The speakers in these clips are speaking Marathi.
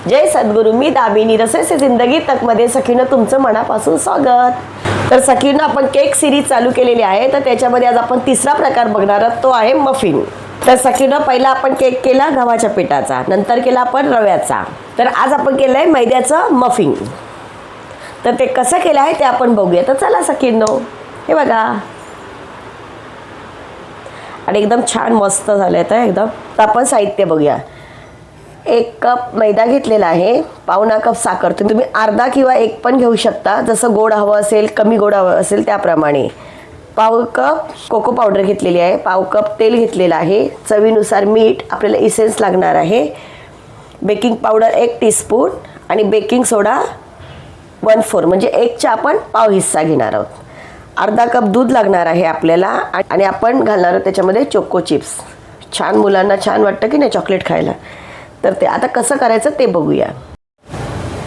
जय सद्गुरू. मी दामिनी रसे से जिंदगी तक मध्ये सखीनं तुमचं मनापासून स्वागत. तर सखीनं आपण केक सिरीज चालू केलेली आहे, तर त्याच्यामध्ये आज आपण तिसरा प्रकार बघणार आहोत, तो आहे मफिन. तर सखीनं पहिला आपण केक केला गव्हाच्या पिठाचा, नंतर केला आपण रव्याचा, तर आज आपण केलं आहे मैद्याचं मफिन. तर ते कसं केलं आहे ते आपण बघूया. तर चला सखींनो, हे बघा आणि एकदम छान मस्त झालं आहे एकदम. तर आपण साहित्य बघूया. 1 कप मैदा घेतलेला आहे, पावणा कप साखर, तुम्ही अर्धा किंवा 1 पण घेऊ शकता, जसं गोड हवं असेल कमी गोड हवं असेल त्याप्रमाणे. पाव कप कोको पावडर घेतलेली आहे, पाव कप तेल घेतलेलं आहे, चवीनुसार मीठ, आपल्याला इसेन्स लागणार आहे, बेकिंग पावडर 1 टीस्पून आणि बेकिंग सोडा 1/4 म्हणजे 1चा आपण पाव हिस्सा घेणार आहोत. अर्धा कप दूध लागणार आहे आपल्याला आणि आपण घालणार आहोत त्याच्यामध्ये चोको चिप्स. छान मुलांना छान वाटतं की नाही चॉकलेट खायला, तर ते आता कसं करायचं ते बघूया.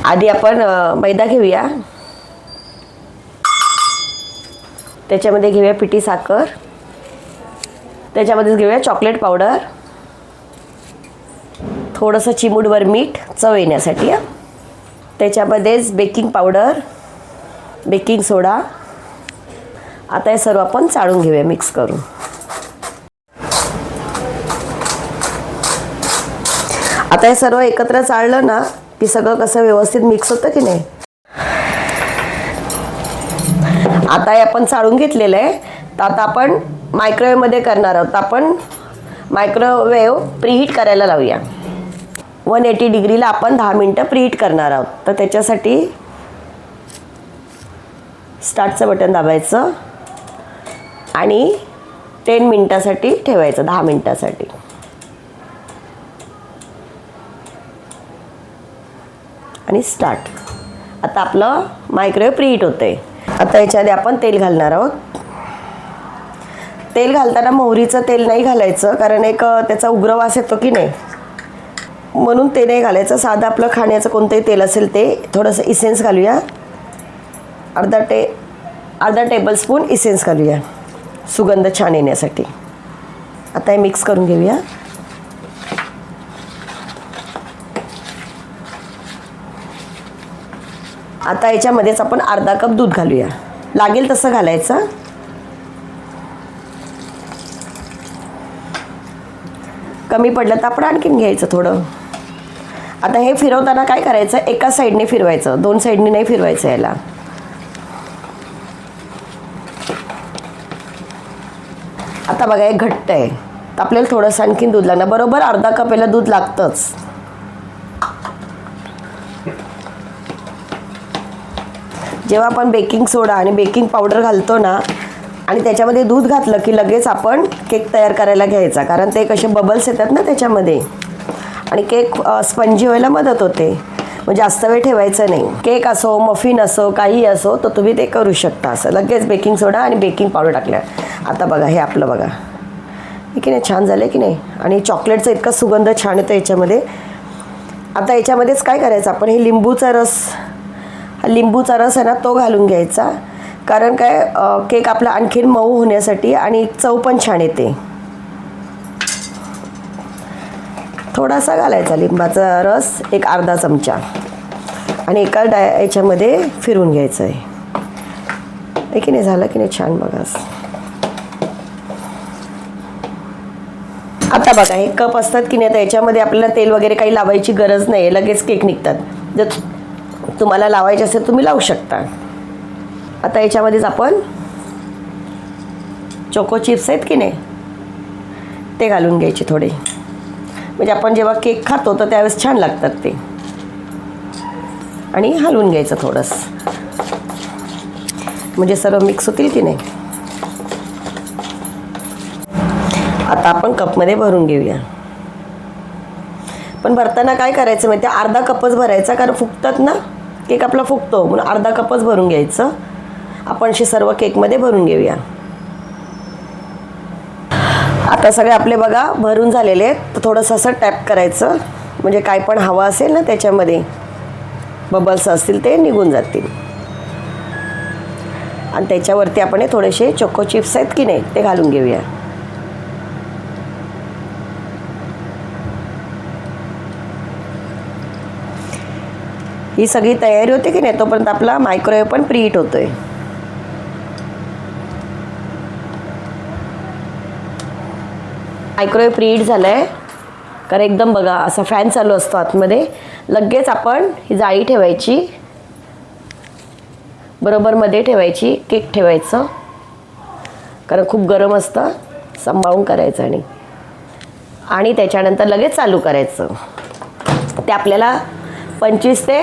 आधी आपण मैदा घेऊया, त्याच्यामध्ये घेऊया पिठी साखर, त्याच्यामध्येच घेऊया चॉकलेट पावडर, थोडंसं चिमूटभर मीठ चव येण्यासाठी, त्याच्यामध्येच बेकिंग पावडर, बेकिंग सोडा. आता हे सर्व आपण चाळून घेऊया मिक्स करून. आता हे सर्व एकत्र चाळलं ना की सगळं कसं व्यवस्थित मिक्स होतं की नाही. आता हे आपण चाळून घेतलेलं आहे, तर आता आपण मायक्रोवेव्हमध्ये करणार आहोत. आपण मायक्रोवेव्ह प्रीहीट करायला लावूया. 180 डिग्रीला आपण 10 मिनटं प्रीहीट करणार आहोत. तर त्याच्यासाठी स्टार्टचं बटन दाबायचं आणि 10 मिनटासाठी ठेवायचं, 10 मिनटासाठी. आणि स्टार्ट. आता आपलं मायक्रोवेव्ह प्रीहीट होतंय. आता याच्यामध्ये आपण तेल घालणार आहोत. तेल घालताना मोहरीचं तेल नाही घालायचं, कारण एक त्याचा उग्र वास येतो की नाही, म्हणून ते नाही घालायचं. साधं आपलं खाण्याचं कोणतंही तेल असेल ते. थोडंसं इसेन्स घालूया, अर्धा टेबलस्पून इसेन्स घालूया सुगंध छान येण्यासाठी. आता हे मिक्स करून घेऊया. आता याच्यामध्येच आपण अर्धा कप दूध घालूया, लागेल तसं घालायचं. कमी पडलं तर आपण आणखीन घ्यायचं थोडं. आता हे फिरवताना काय करायचं, एका साईडने फिरवायचं, 2 साईडने नाही फिरवायचं याला. आता बघा हे घट्ट आहे, तर आपल्याला थोडंसं आणखीन दूध लागणार. बरोबर अर्धा कप याला दूध लागतंच. जेव्हा आपण बेकिंग सोडा आणि बेकिंग पावडर घालतो ना आणि त्याच्यामध्ये दूध घातलं की लगेच आपण केक तयार करायला घ्यायचा, कारण ते कसे बबल्स येतात ना त्याच्यामध्ये आणि केक स्पंजी व्हायला मदत होते. मग जास्त वेळ ठेवायचं नाही. केक असो मफिन असो काही असो तर तुम्ही ते करू शकता. असं लगेच बेकिंग सोडा आणि बेकिंग पावडर टाकल्या. आता बघा हे आपलं बघा हे की नाही छान झालं की नाही, आणि चॉकलेटचा इतका सुगंध छान येतो याच्यामध्ये. आता याच्यामध्येच काय करायचं, आपण हे लिंबूचा रस आहे ना तो घालून घ्यायचा, कारण काय केक आपला आणखीन मऊ होण्यासाठी आणि चव पण छान येते. थोडासा घालायचा लिंबाचा रस, एक अर्धा चमचा, आणि एका याच्यामध्ये फिरून घ्यायचं आहे की नाही. झालं की नाही छान बघा. आता बघा हे कप असतात की नाही, तर याच्यामध्ये आपल्याला तेल वगैरे काही लावायची गरज नाही, लगेच केक निघतात. जर तुम्हाला लावायचे असेल तुम्ही लावू शकता. आता याच्यामध्येच आपण चोको चिप्स आहेत की नाही ते घालून घ्यायचे थोडे, म्हणजे आपण जेव्हा केक खातो तर त्यावेळेस छान लागतात ते. आणि हलवून घ्यायचं थोडंसं, म्हणजे सर्व मिक्स होतील की नाही. आता आपण कपमध्ये भरून घेऊया. पण भरताना काय करायचं माहिती आहे, अर्धा कपच भरायचा, कारण फुगतात ना केक आपला फुगतो, म्हणून अर्धा कपच भरून घ्यायचं. आपण असे सर्व केकमध्ये भरून घेऊया. आता सगळे आपले बघा भरून झालेले आहेत, तर थोडंसं असं टॅप करायचं, म्हणजे काय पण हवा असेल ना त्याच्यामध्ये बबल्स असतील ते निघून जातील. आणि त्याच्यावरती आपण हे थोडेसे चोको चिप्स आहेत की नाही ते घालून घेऊया. ही सगळी तयारी होते की नाही तोपर्यंत आपला मायक्रोवेव्ह पण प्रीहीट होतोय. मायक्रोवेव्ह प्रीहीट झालाय. कारण एकदम बघा असा फॅन चालू असतो आतमध्ये. लगेच आपण ही जाळी ठेवायची, बरोबर मध्ये ठेवायची, केक ठेवायचं कारण खूप गरम असतं, सांभाळून करायचं आणि त्याच्यानंतर लगेच चालू करायचं. ते आपल्याला 25 ते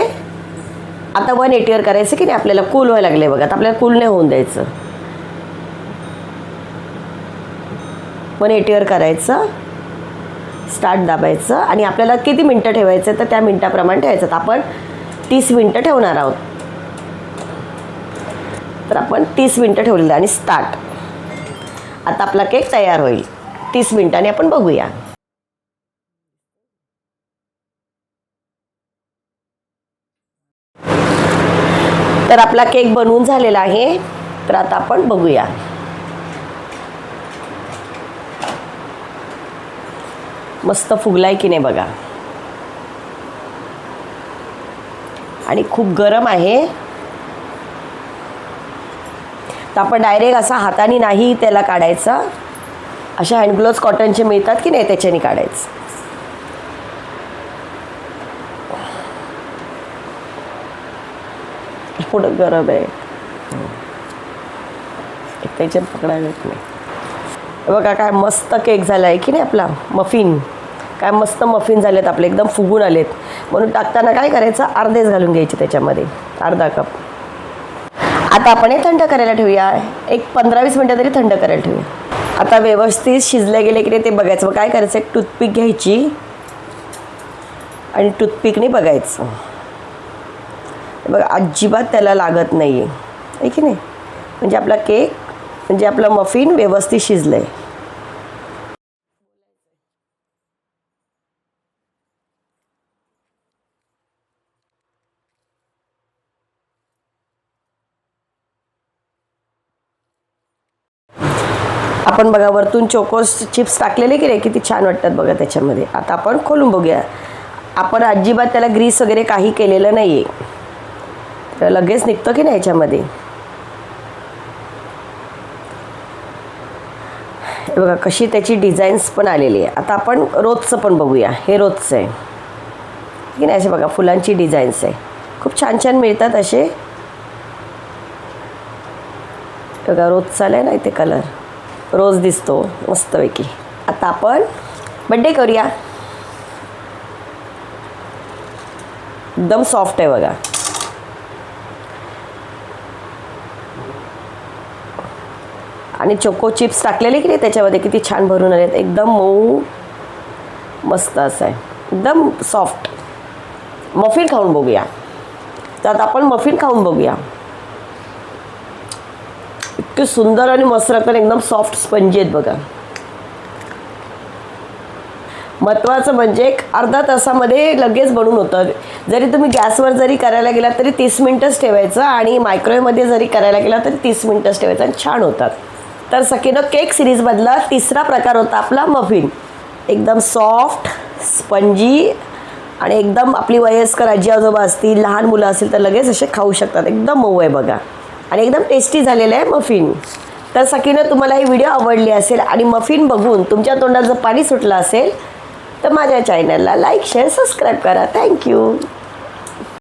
आता 180वर करायचं की नाही. आपल्याला कूल व्हायला लागले बघा. आता आपल्याला कूल नाही होऊन द्यायचं. 180वर करायचं, स्टार्ट दाबायचं आणि आपल्याला किती मिनटं ठेवायचं तर त्या मिनटाप्रमाणे ठेवायचं. तर आपण 30 मिनटं ठेवणार आहोत. तर आपण 30 मिनटं ठेवलेलं आणि स्टार्ट. आता आपला केक तयार होईल. 30 मिनिटांनी आपण बघूया. तर आपला केक बनवून झालेला आहे. तर आता आपण बघूया. मस्त फुगलाय की नाही बघा. आणि खूप गरम आहे. तर आपण डायरेक्ट असा हाताने नाही त्याला काढायचा. अशा हँडग्लोव्ज कॉटनचे मिळतात की नाही त्याच्याने काढायचं. पुढं गरम आहे. त्याच्यात पकडायला येत नाही. बघा काय मस्त केक झाला आहे की नाही आपला. मफिन काय मस्त मफिन झालेत आपले, एकदम फुगून आलेत. म्हणून टाकताना काय करायचं, अर्धेच घालून घ्यायचे त्याच्यामध्ये, अर्धा कप. आता आपण हे थंड करायला ठेवूया. एक 15-20 मिनटं तरी थंड करायला ठेवूया. आता व्यवस्थित शिजले गेले की नाही ते बघायचं. मग काय करायचं, एक टूथपिक घ्यायची आणि टूथपिकने बघायचं. बघा अजिबात त्याला लागत नाही आहे की नाही. म्हणजे आपला केक म्हणजे आपलं मफिन व्यवस्थित शिजलं आहे. आपण बघा वरतून चोकोस चिप्स टाकलेले की नाही, किती छान वाटतात बघा त्याच्यामध्ये. आता आपण खोलून बघूया. आपण अजिबात त्याला ग्रीस वगैरे काही केलेलं नाही आहे. तर लगेच निघतं की नाही याच्यामध्ये. बघा कशी त्याची डिझाईन्स पण आलेली आहे. आता आपण रोजचं पण बघूया. हे रोजचं आहे की नाही. असे बघा फुलांची डिझाईन्स आहे. खूप छान छान मिळतात असे. बघा रोजचा आहे ना इथे कलर. रोज दिसतो मस्तपैकी. आता आपण बड्डे करूया. एकदम सॉफ्ट आहे बघा. आणि चोको चिप्स टाकलेले की नाही त्याच्यामध्ये किती छान भरून आलेत. एकदम मऊ मस्त असं आहे, एकदम सॉफ्ट. मफिन खाऊन बघूया. तर आता आपण मफिन खाऊन बघूया. इतके सुंदर आणि मस्त लागतात, एकदम सॉफ्ट स्पंजी आहेत बघा. महत्त्वाचं म्हणजे एक अर्धा तासामध्ये लगेच बनून होतं. जरी तुम्ही गॅसवर जरी करायला गेलात तरी 30 मिनटंच ठेवायचं आणि मायक्रोवेव्हमध्ये जरी करायला गेलात तरी 30 मिनटंच ठेवायचं आणि छान होतात. तर सखीनो केक सिरीजमधला तिसरा प्रकार होता आपला मफिन. एकदम सॉफ्ट स्पंजी आणि एकदम आपली वयस्कर आजी आजोबा असतील, लहान मुलं असतील तर लगेच असे खाऊ शकतात. एकदम मऊ आहे बघा आणि एकदम टेस्टी झालेलं आहे मफिन. तर सखीनो तुम्हाला ही व्हिडिओ आवडली असेल आणि मफिन बघून तुमच्या तोंडात जर पाणी सुटलं असेल तर माझ्या चॅनलला लाईक शेअर सबस्क्राईब करा. थँक्यू.